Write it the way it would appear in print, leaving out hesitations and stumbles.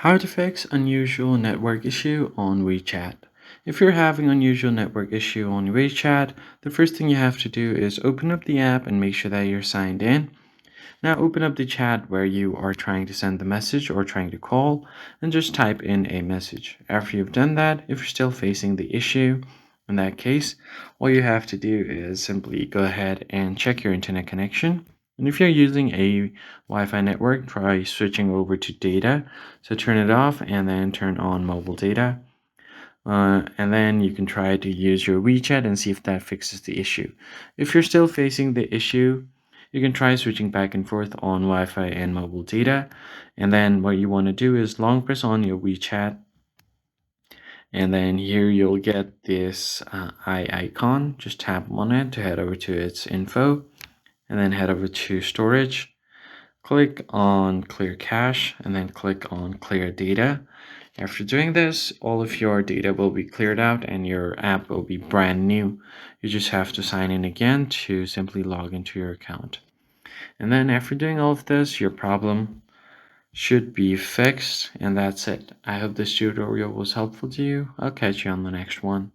How to fix unusual network issue on WeChat. If you're having unusual network issue on WeChat, the first thing you have to do is open up the app and make sure that you're signed in. Now open up the chat where you are trying to send the message or trying to call and just type in a message. After you've done that, if you're still facing the issue, in that case, all you have to do is simply go ahead and check your internet connection. And if you're using a Wi-Fi network, try switching over to data. So turn it off and then turn on mobile data. And then you can try to use your WeChat and see if that fixes the issue. If you're still facing the issue, you can try switching back and forth on Wi-Fi and mobile data. And then what you want to do is long press on your WeChat. And then here you'll get this eye icon. Just tap on it to head over to its info. And then head over to storage. Click on clear cache and then click on clear data. After doing this, all of your data will be cleared out and your app will be brand new. You just have to sign in again to simply log into your account. And then after doing all of this, your problem should be fixed, and that's it. I hope this tutorial was helpful to you. I'll catch you on the next one.